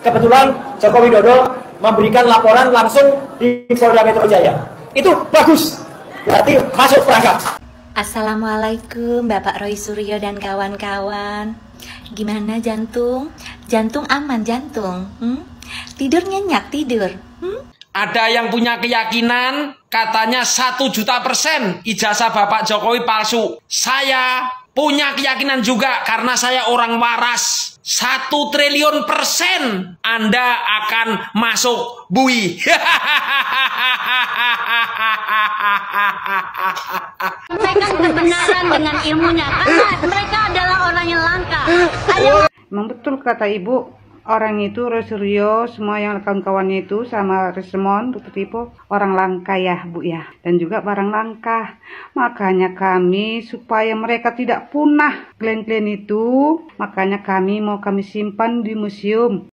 kebetulan Joko Widodo memberikan laporan langsung di Polda Metro Jaya. Itu bagus, berarti masuk perangkap. Assalamualaikum Bapak Roy Suryo dan kawan-kawan. Gimana jantung? Jantung aman jantung? Tidur nyenyak tidur? Ada yang punya keyakinan katanya 1.000.000% ijazah Bapak Jokowi palsu. Saya punya keyakinan juga karena saya orang waras. 1.000.000.000% Anda akan masuk bui. Sampaikan kebenaran dengan ilmunya karena mereka adalah orang yang langka. Memang betul kata ibu, orang itu Roy Suryo, semua yang kawan-kawannya itu sama Resmon, seperti itu orang langka ya bu ya, dan juga barang langka. Makanya kami supaya mereka tidak punah klien-klien itu, makanya kami mau kami simpan di museum.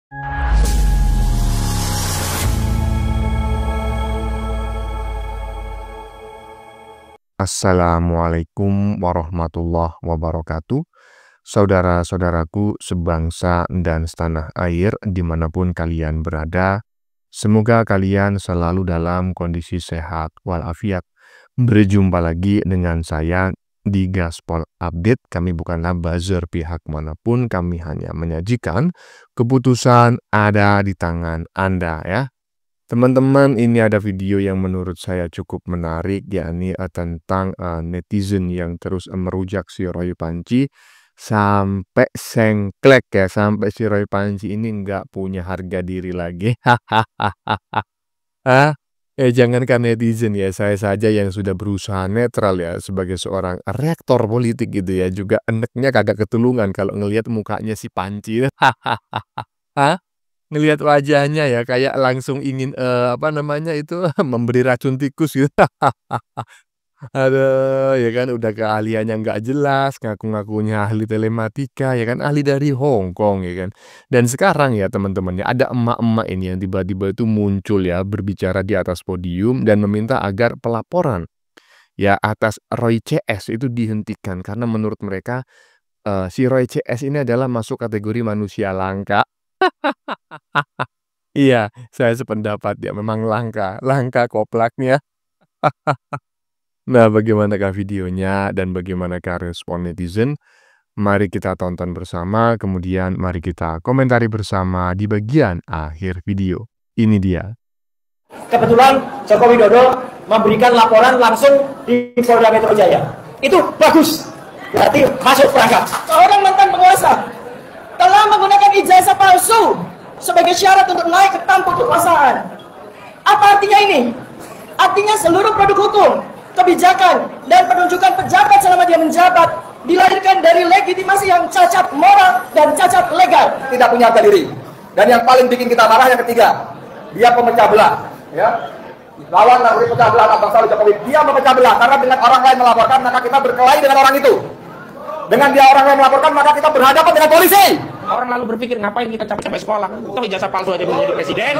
Assalamualaikum warahmatullahi wabarakatuh. Saudara-saudaraku sebangsa dan setanah air dimanapun kalian berada, semoga kalian selalu dalam kondisi sehat walafiat. Berjumpa lagi dengan saya di Gaspol Update. Kami bukanlah buzzer pihak manapun, kami hanya menyajikan keputusan ada di tangan Anda ya. Teman-teman, ini ada video yang menurut saya cukup menarik, yakni tentang netizen yang terus merujak si Roy Panci sampai sengklek ya, sampai si Roy Panci ini nggak punya harga diri lagi. Jangankan netizen ya, saya saja yang sudah berusaha netral ya sebagai seorang rektor politik gitu ya, juga eneknya kagak ketulungan kalau ngelihat mukanya si Panci. Ngelihat wajahnya ya kayak langsung ingin memberi racun tikus gitu. Aduh, ya kan udah keahliannya nggak jelas, ngaku-ngakunya ahli telematika, ya kan ahli dari Hong Kong ya kan. Dan sekarang ya teman-teman ya ada emak-emak ini yang tiba-tiba itu muncul ya berbicara di atas podium dan meminta agar pelaporan ya atas Roy CS itu dihentikan karena menurut mereka si Roy CS ini adalah masuk kategori manusia langka. Iya, saya sependapat ya, memang langka koplaknya. Nah, bagaimanakah videonya dan bagaimanakah respon netizen? Mari kita tonton bersama, kemudian mari kita komentari bersama di bagian akhir video. Ini dia. Kebetulan Joko Widodo memberikan laporan langsung di Polda Metro Jaya. Itu bagus, berarti masuk perangkap. Seorang mantan penguasa telah menggunakan ijazah palsu sebagai syarat untuk naik ke tampuk kekuasaan. Apa artinya ini? Artinya seluruh produk hukum, kebijakan, dan penunjukan pejabat selama dia menjabat dilahirkan dari legitimasi yang cacat moral dan cacat legal. Tidak punya harga diri. Dan yang paling bikin kita marah yang ketiga, dia pemecah belah. Ya. Lawan dari pecah belah bangsa Jokowi, dia memecah belah karena dengan orang lain melaporkan maka kita berkelahi dengan orang itu. Dengan dia orang yang melaporkan maka kita berhadapan dengan polisi. Orang lalu berpikir ngapain kita capek-capek sekolah, toh ijazah palsu aja menjadi presiden.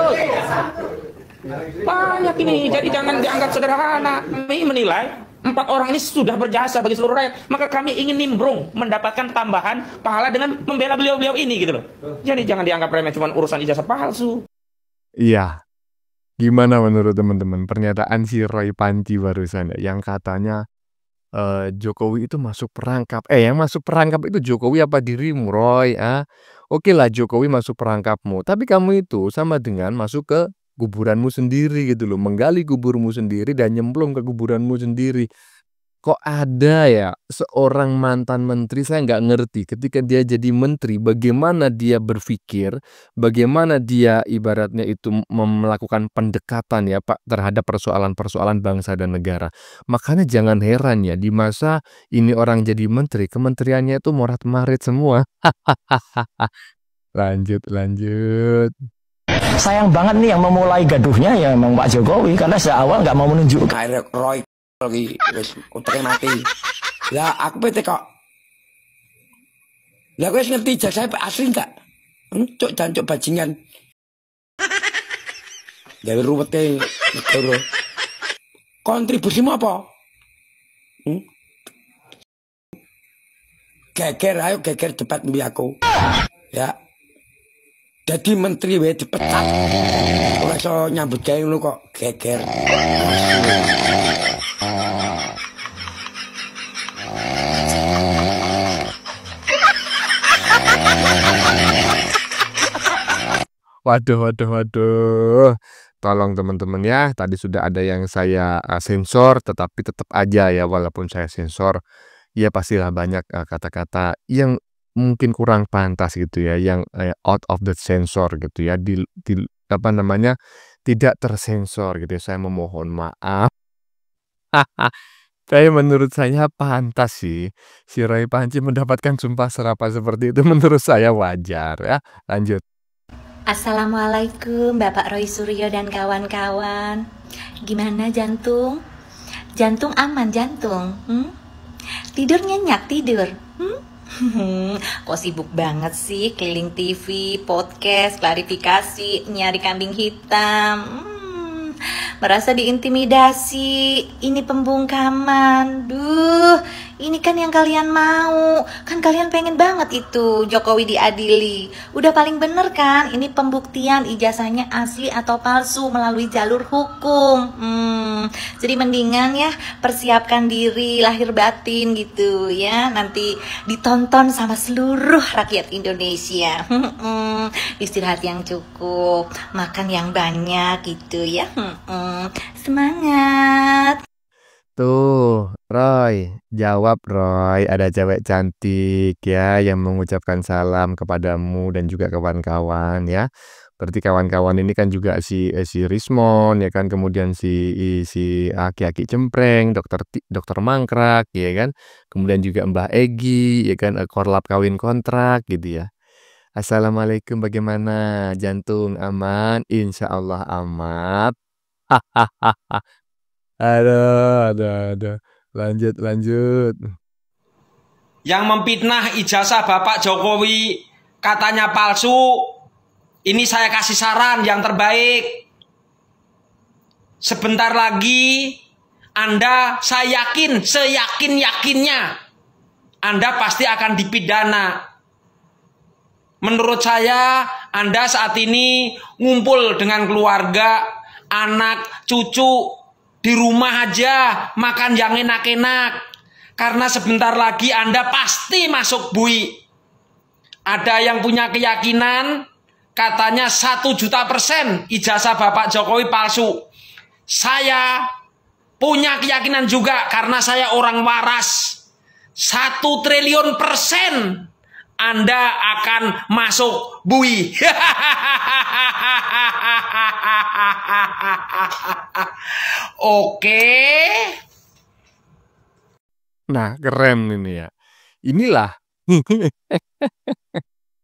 Banyak ini, jadi jangan dianggap sederhana. Kami menilai 4 orang ini sudah berjasa bagi seluruh rakyat, maka kami ingin nimbrung mendapatkan tambahan pahala dengan membela beliau-beliau ini gitu loh. Jadi jangan dianggap remeh cuma urusan ijazah palsu. Iya. Gimana menurut teman-teman pernyataan si Roy Panci barusan ya, yang katanya Jokowi itu masuk perangkap. Yang masuk perangkap itu Jokowi apa dirimu, Roy? Oke lah Jokowi masuk perangkapmu, tapi kamu itu sama dengan masuk ke kuburanmu sendiri gitu loh, menggali kuburmu sendiri dan nyemplung ke kuburanmu sendiri. Kok ada ya seorang mantan menteri, saya nggak ngerti ketika dia jadi menteri bagaimana dia berpikir, bagaimana dia ibaratnya itu melakukan pendekatan ya Pak terhadap persoalan-persoalan bangsa dan negara. Makanya jangan heran ya di masa ini orang jadi menteri, kementeriannya itu morat-marit semua. Lanjut. Sayang banget nih yang memulai gaduhnya ya memang Pak Jokowi karena sejak awal nggak mau menunjukkan Roy lagi utaknya mati. Lah aku pete kok. Lah kowe ngerti ijazah asli enggak? Cuk jancuk bajingan. Gawe ruwete negara. Kontribusimu apa? Geger ayo geger cepat mbi aku. Ya. Jadi menteri wae dipecat. Ora iso nyambut gawe ngono kok geger. Waduh. Tolong teman-teman ya, tadi sudah ada yang saya sensor, tetapi tetap aja ya walaupun saya sensor, ya pastilah banyak kata-kata yang mungkin kurang pantas gitu ya, yang out of the sensor gitu ya, apa namanya, tidak tersensor gitu ya. Saya memohon maaf. Tapi menurut saya pantas sih, si Roy Panci mendapatkan sumpah serapah seperti itu menurut saya wajar ya. Lanjut. Assalamualaikum Bapak Roy Suryo dan kawan-kawan. Gimana jantung? Jantung aman jantung? Tidur nyenyak tidur? Kok sibuk banget sih keliling TV, podcast, klarifikasi, nyari kambing hitam? Merasa diintimidasi, ini pembungkaman. Duh, ini kan yang kalian mau. Kan kalian pengen banget itu Jokowi diadili. Udah paling bener kan? Ini pembuktian ijazahnya asli atau palsu melalui jalur hukum. Jadi mendingan ya persiapkan diri lahir batin gitu ya. Nanti ditonton sama seluruh rakyat Indonesia. Istirahat yang cukup, makan yang banyak gitu ya. Semangat. Tuh, Roy, jawab Roy, ada cewek cantik ya yang mengucapkan salam kepadamu dan juga kawan-kawan ya. Berarti kawan-kawan ini kan juga si Rismon ya kan, kemudian si Aki-Aki Cempreng, dokter Mangkrak ya kan. Kemudian juga Mbah Egi ya kan, korlap kawin kontrak gitu ya. Assalamualaikum, bagaimana jantung aman? Insya Allah aman. Aduh. Lanjut. Yang memfitnah ijazah Bapak Jokowi katanya palsu, ini saya kasih saran yang terbaik. Sebentar lagi Anda, saya yakin, seyakin-yakinnya Anda pasti akan dipidana. Menurut saya Anda saat ini ngumpul dengan keluarga, anak, cucu, di rumah aja, makan yang enak-enak. Karena sebentar lagi Anda pasti masuk bui. Ada yang punya keyakinan, katanya 1.000.000% ijazah Bapak Jokowi palsu. Saya punya keyakinan juga, karena saya orang waras. 1.000.000.000% Anda akan masuk bui. Oke. Nah, keren ini ya. Inilah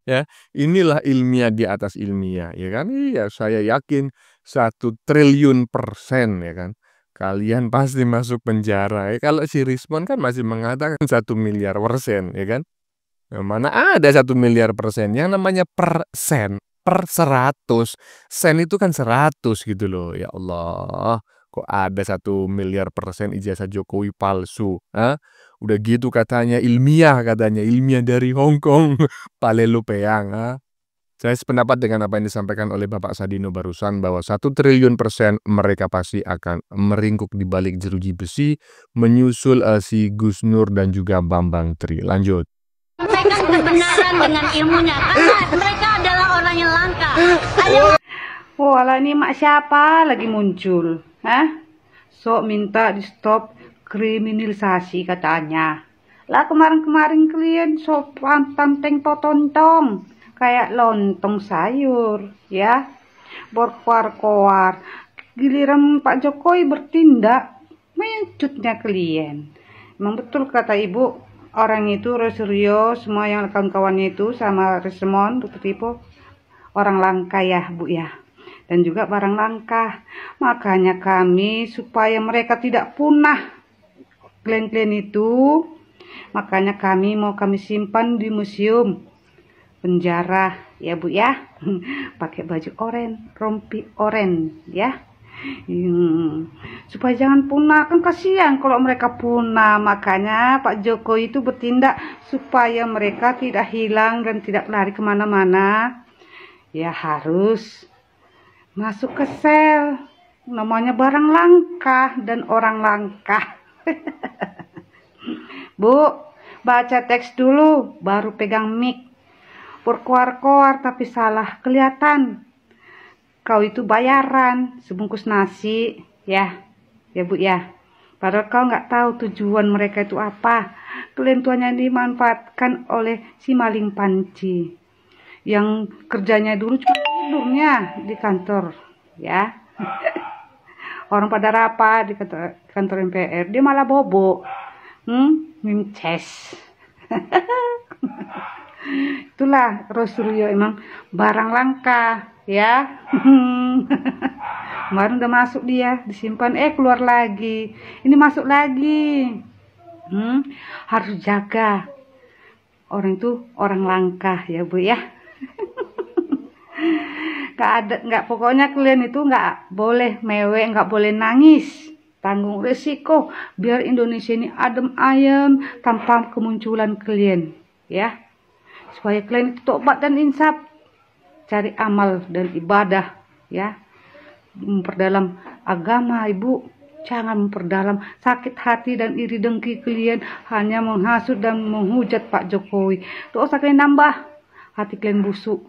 ya, inilah ilmiah di atas ilmiah ya kan. Iya, saya yakin 1.000.000.000% ya kan. Kalian pasti masuk penjara ya. Kalau si Rismon kan masih mengatakan 1.000.000.000% ya kan. Mana ada 1.000.000.000%, yang namanya persen, per 100, sen itu kan 100 gitu loh. Ya Allah, kok ada 1.000.000.000% ijazah Jokowi palsu? Udah gitu katanya ilmiah dari Hong Kong. Palelu peang. Saya sependapat dengan apa yang disampaikan oleh Bapak Sadino barusan, bahwa 1.000.000.000% mereka pasti akan meringkuk di balik jeruji besi menyusul si Gus Nur dan juga Bambang Tri. Lanjut. Sampaikan kebenaran dengan ilmunya, karena mereka adalah orang yang langka. Walah, ini mak siapa lagi muncul? Sok minta di stop kriminalisasi katanya. Lah kemarin kalian sok panteng potontong kayak lontong sayur ya, berkuar-kuar. Giliran Pak Jokowi bertindak, mencutnya kalian. Memang betul kata ibu, orang itu Roy Suryo, semua yang kawan-kawannya itu sama Rismon, tipe orang langka ya Bu ya, dan juga barang langka. Makanya kami supaya mereka tidak punah klan-klan itu, makanya kami simpan di museum penjara ya Bu ya. Pakai baju oren, rompi oren ya. Supaya jangan punah, kan kasihan kalau mereka punah. Makanya Pak Jokowi itu bertindak supaya mereka tidak hilang dan tidak lari kemana-mana ya harus masuk ke sel. Namanya barang langka dan orang langka. Bu, baca teks dulu, baru pegang mic. Berkoar-koar tapi salah kelihatan. Kau itu bayaran sebungkus nasi, ya Bu ya. Padahal kau nggak tahu tujuan mereka itu apa. Kalian tuanya dimanfaatkan oleh si maling panci. Yang kerjanya dulu cuma tidurnya di kantor, ya. Orang pada rapat di kantor MPR, dia malah bobo. Mimces. Itulah Rosuryo emang barang langka, ya. Kemarin udah masuk dia, disimpan, keluar lagi. Ini masuk lagi. Harus jaga. Orang itu orang langka, ya Bu ya. Pokoknya kalian itu nggak boleh mewek, nggak boleh nangis. Tanggung resiko biar Indonesia ini adem ayem tanpa kemunculan kalian, ya. Supaya kalian itu tobat dan insaf, cari amal dan ibadah, ya. Memperdalam agama, Ibu. Jangan memperdalam sakit hati dan iri dengki kalian hanya menghasut dan menghujat Pak Jokowi. Tuh usah kalian nambah, hati kalian busuk,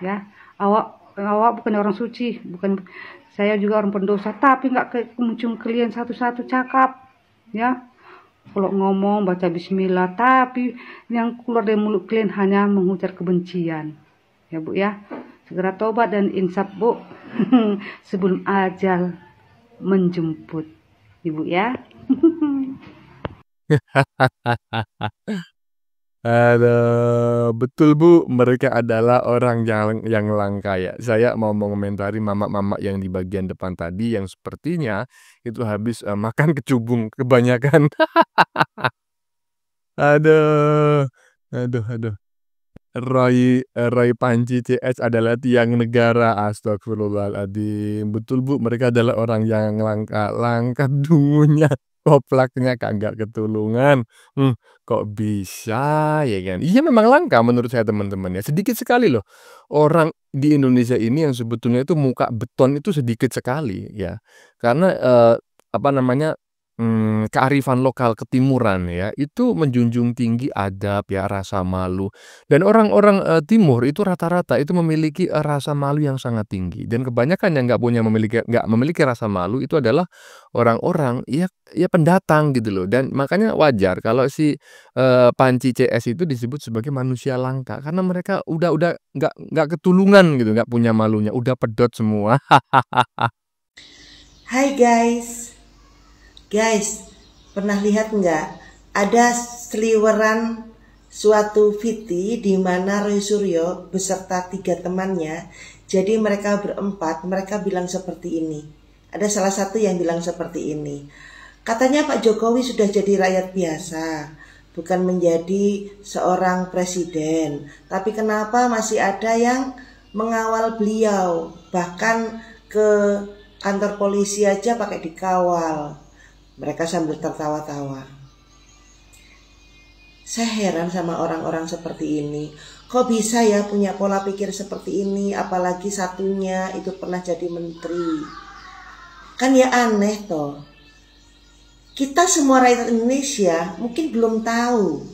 ya. Awak bukan orang suci, bukan, saya juga orang pendosa, tapi nggak kemuncung kalian satu-satu cakap, ya. Kalau ngomong baca bismillah, tapi yang keluar dari mulut kalian hanya mengujar kebencian, ya Bu ya. Segera tobat dan insaf Bu, sebelum ajal menjemput, Ibu ya. Aduh, betul Bu, mereka adalah orang yang langka ya. Saya mau mengomentari mama-mama yang di bagian depan tadi yang sepertinya itu habis makan kecubung kebanyakan. Aduh, aduh. Roy Panji CS adalah tiang negara, astagfirullahaladzim. Betul Bu, mereka adalah orang yang langka dungunya. Koplaknya kagak ketulungan. Kok bisa ya kan? Iya memang langka menurut saya teman-teman ya. Sedikit sekali loh orang di Indonesia ini yang sebetulnya itu muka beton itu sedikit sekali ya. Karena kearifan lokal ketimuran ya, itu menjunjung tinggi adab ya, rasa malu. Dan orang-orang timur itu rata-rata itu memiliki rasa malu yang sangat tinggi. Dan kebanyakan yang nggak memiliki rasa malu itu adalah orang-orang ya pendatang gitu loh. Dan makanya wajar kalau si Panci CS itu disebut sebagai manusia langka karena mereka udah nggak ketulungan gitu, nggak punya malunya, udah pedot semua. Hai guys, pernah lihat nggak ada seliweran suatu VT di mana Roy Suryo beserta 3 temannya, jadi mereka berempat, mereka bilang seperti ini. Ada salah satu yang bilang seperti ini. Katanya Pak Jokowi sudah jadi rakyat biasa, bukan menjadi seorang presiden. Tapi kenapa masih ada yang mengawal beliau? Bahkan ke kantor polisi aja pakai dikawal. Mereka sambil tertawa-tawa. Saya heran sama orang-orang seperti ini. Kok bisa ya punya pola pikir seperti ini? Apalagi satunya itu pernah jadi menteri. Kan ya aneh toh. Kita semua rakyat Indonesia mungkin belum tahu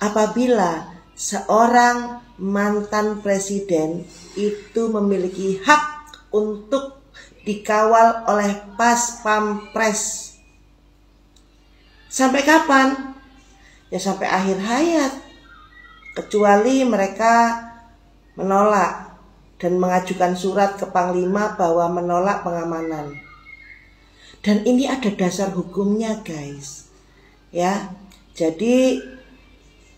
apabila seorang mantan presiden itu memiliki hak untuk dikawal oleh Pas Pampres. Sampai kapan? Ya sampai akhir hayat. Kecuali mereka menolak dan mengajukan surat ke Panglima bahwa menolak pengamanan. Dan ini ada dasar hukumnya, guys. Ya. Jadi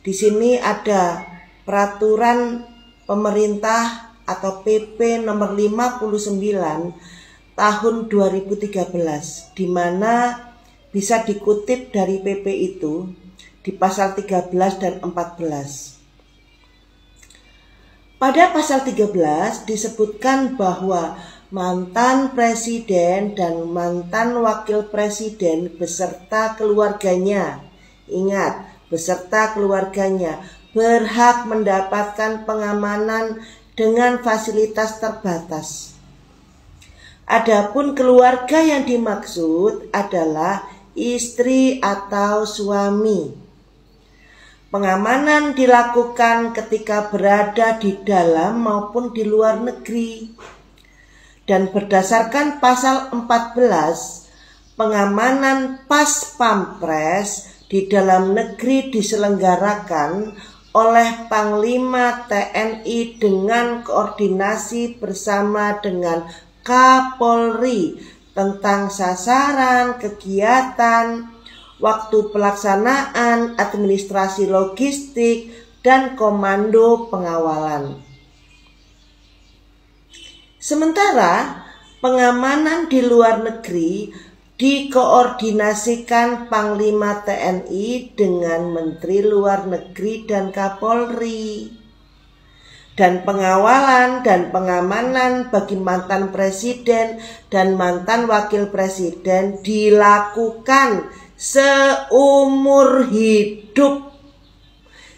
di sini ada peraturan pemerintah atau PP nomor 59 tahun 2013 di mana bisa dikutip dari PP itu di pasal 13 dan 14. Pada pasal 13 disebutkan bahwa mantan presiden dan mantan wakil presiden beserta keluarganya, ingat, beserta keluarganya berhak mendapatkan pengamanan dengan fasilitas terbatas. Adapun keluarga yang dimaksud adalah istri atau suami. Pengamanan dilakukan ketika berada di dalam maupun di luar negeri. Dan berdasarkan pasal 14, pengamanan pas pampres di dalam negeri diselenggarakan oleh Panglima TNI dengan koordinasi bersama dengan Kapolri tentang sasaran, kegiatan, waktu pelaksanaan, administrasi logistik, dan komando pengawalan. Sementara pengamanan di luar negeri dikoordinasikan Panglima TNI dengan Menteri Luar Negeri dan Kapolri. Dan pengawalan dan pengamanan bagi mantan presiden dan mantan wakil presiden dilakukan seumur hidup.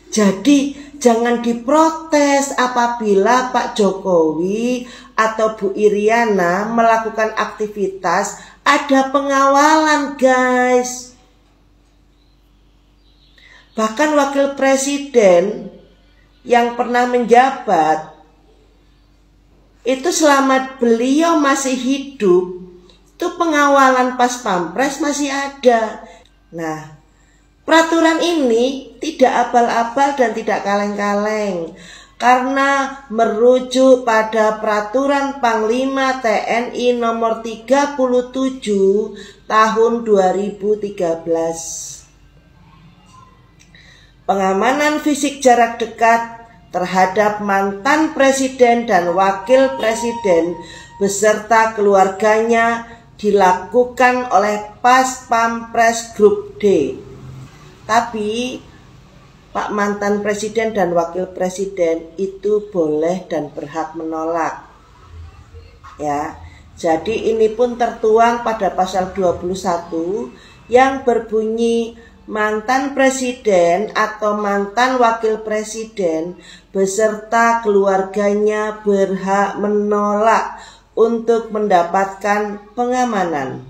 Jadi jangan diprotes apabila Pak Jokowi atau Bu Iriana melakukan aktivitas, ada pengawalan guys. Bahkan wakil presiden yang pernah menjabat itu selama beliau masih hidup, itu pengawalan pas pampres masih ada. Nah, peraturan ini tidak abal-abal dan tidak kaleng-kaleng karena merujuk pada peraturan Panglima TNI nomor 37 tahun 2013. Pengamanan fisik jarak dekat terhadap mantan presiden dan wakil presiden beserta keluarganya dilakukan oleh Pas Pampres Grup D. Tapi Pak mantan presiden dan wakil presiden itu boleh dan berhak menolak. Ya. Jadi ini pun tertuang pada pasal 21 yang berbunyi mantan presiden atau mantan wakil presiden beserta keluarganya berhak menolak untuk mendapatkan pengamanan.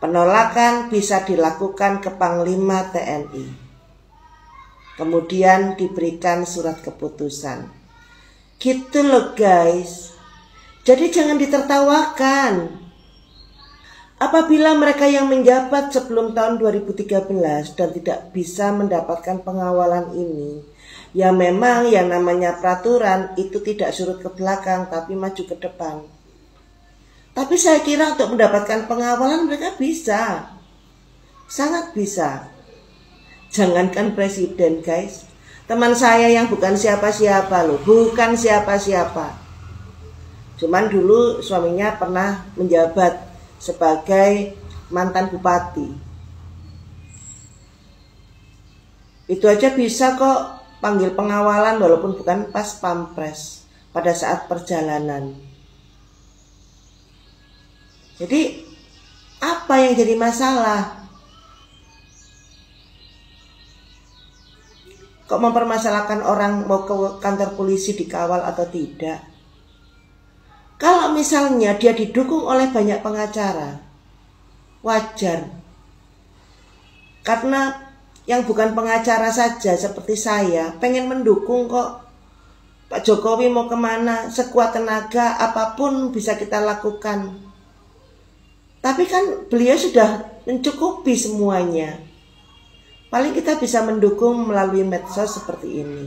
Penolakan bisa dilakukan ke Panglima TNI. Kemudian diberikan surat keputusan. Gitu loh guys. Jadi jangan ditertawakan. Apabila mereka yang menjabat sebelum tahun 2013 dan tidak bisa mendapatkan pengawalan ini, ya memang yang namanya peraturan itu tidak surut ke belakang tapi maju ke depan. Tapi saya kira untuk mendapatkan pengawalan mereka bisa. Sangat bisa. Jangankan presiden guys. Teman saya yang bukan siapa-siapa loh, bukan siapa-siapa. Cuman dulu suaminya pernah menjabat sebagai mantan bupati. Itu aja bisa kok panggil pengawalan walaupun bukan pas pampres pada saat perjalanan. Jadi apa yang jadi masalah? Kok mempermasalahkan orang mau ke kantor polisi dikawal atau tidak? Kalau misalnya dia didukung oleh banyak pengacara, wajar. Karena yang bukan pengacara saja seperti saya pengen mendukung kok. Pak Jokowi mau kemana, sekuat tenaga apapun bisa kita lakukan. Tapi kan beliau sudah mencukupi semuanya. Paling kita bisa mendukung melalui medsos seperti ini.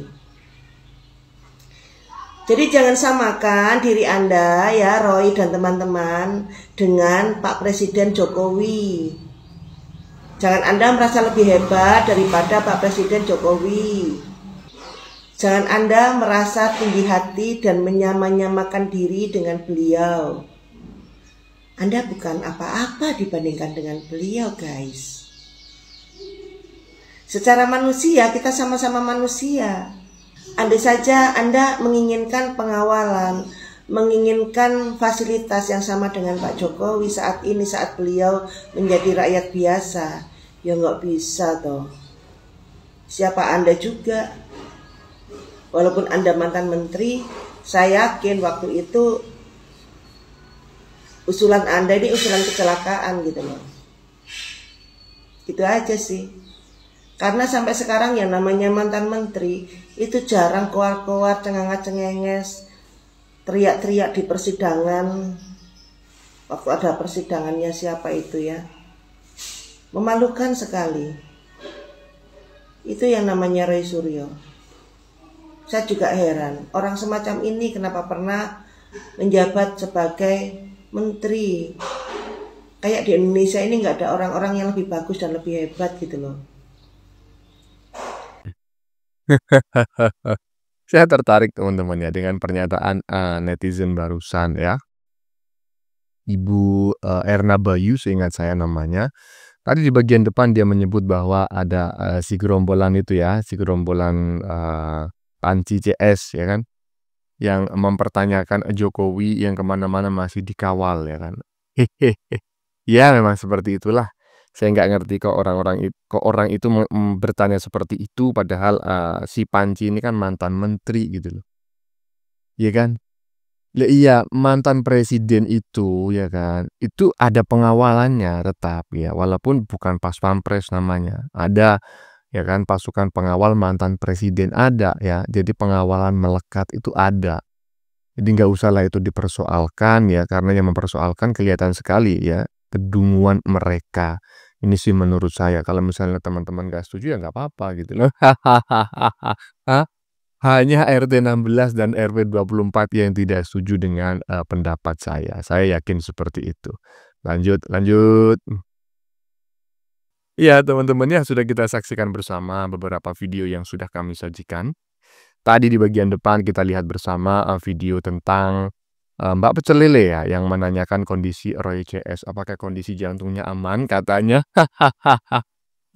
Jadi jangan samakan diri Anda ya Roy dan teman-teman dengan Pak Presiden Jokowi. Jangan Anda merasa lebih hebat daripada Pak Presiden Jokowi. Jangan Anda merasa tinggi hati dan menyamakan diri dengan beliau. Anda bukan apa-apa dibandingkan dengan beliau guys. Secara manusia kita sama-sama manusia. Andai saja Anda menginginkan pengawalan, menginginkan fasilitas yang sama dengan Pak Jokowi saat ini, saat beliau menjadi rakyat biasa, ya nggak bisa toh. Siapa Anda juga? Walaupun Anda mantan menteri, Saya yakin waktu itu usulan Anda ini usulan kecelakaan gitu loh. Itu aja sih. Karena sampai sekarang yang namanya mantan menteri itu jarang keluar-keluar cengenges, teriak-teriak di persidangan. Waktu ada persidangannya siapa itu ya. Memalukan sekali. Itu yang namanya Roy Suryo. Saya juga heran, orang semacam ini kenapa pernah menjabat sebagai menteri. Kayak di Indonesia ini nggak ada orang-orang yang lebih bagus dan lebih hebat gitu loh. Saya tertarik teman-teman ya dengan pernyataan netizen barusan ya. Ibu Erna Bayu, seingat saya namanya. Tadi di bagian depan dia menyebut bahwa ada si gerombolan itu ya, si gerombolan Panci CS ya kan, yang mempertanyakan Jokowi yang kemana-mana masih dikawal ya kan. Ya memang seperti itulah. Saya nggak ngerti kok orang itu bertanya seperti itu, padahal si Panci ini kan mantan menteri gitu loh. Iya kan? Iya, mantan presiden itu ya kan, itu ada pengawalannya tetap ya, walaupun bukan pas pampres namanya. Ada ya kan pasukan pengawal mantan presiden ada ya. Jadi pengawalan melekat itu ada. Jadi nggak usah lah itu dipersoalkan ya, karena yang mempersoalkan kelihatan sekali ya kedunguan mereka. Ini sih menurut saya. Kalau misalnya teman-teman nggak setuju ya nggak apa-apa gitu loh. Hanya RT 16 dan RW 24 yang tidak setuju dengan pendapat saya. Saya yakin seperti itu. Lanjut. Ya teman-teman ya, sudah kita saksikan bersama beberapa video yang sudah kami sajikan. Tadi di bagian depan kita lihat bersama video tentang Mbak Pecel Lele ya, yang menanyakan kondisi Roy CS, apakah kondisi jantungnya aman katanya.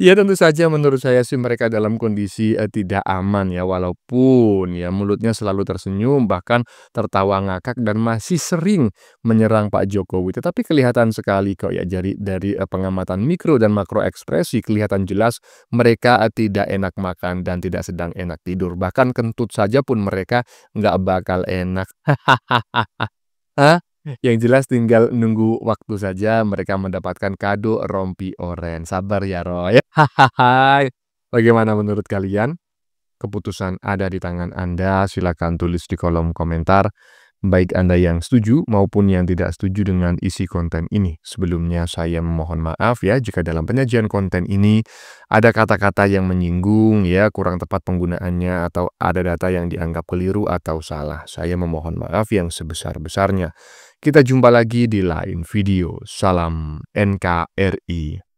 Ya tentu saja menurut saya sih mereka dalam kondisi tidak aman ya, walaupun ya mulutnya selalu tersenyum, bahkan tertawa ngakak dan masih sering menyerang Pak Jokowi. Tetapi kelihatan sekali kok ya dari pengamatan mikro dan makro ekspresi kelihatan jelas mereka tidak enak makan dan tidak sedang enak tidur. Bahkan kentut saja pun mereka nggak bakal enak. Yang jelas tinggal nunggu waktu saja mereka mendapatkan kado rompi oren. Sabar ya Roy. Bagaimana menurut kalian? Keputusan ada di tangan Anda. Silakan tulis di kolom komentar. Baik Anda yang setuju maupun yang tidak setuju dengan isi konten ini. Sebelumnya saya memohon maaf ya jika dalam penyajian konten ini ada kata-kata yang menyinggung ya, kurang tepat penggunaannya, atau ada data yang dianggap keliru atau salah. Saya memohon maaf yang sebesar-besarnya. Kita jumpa lagi di lain video. Salam NKRI.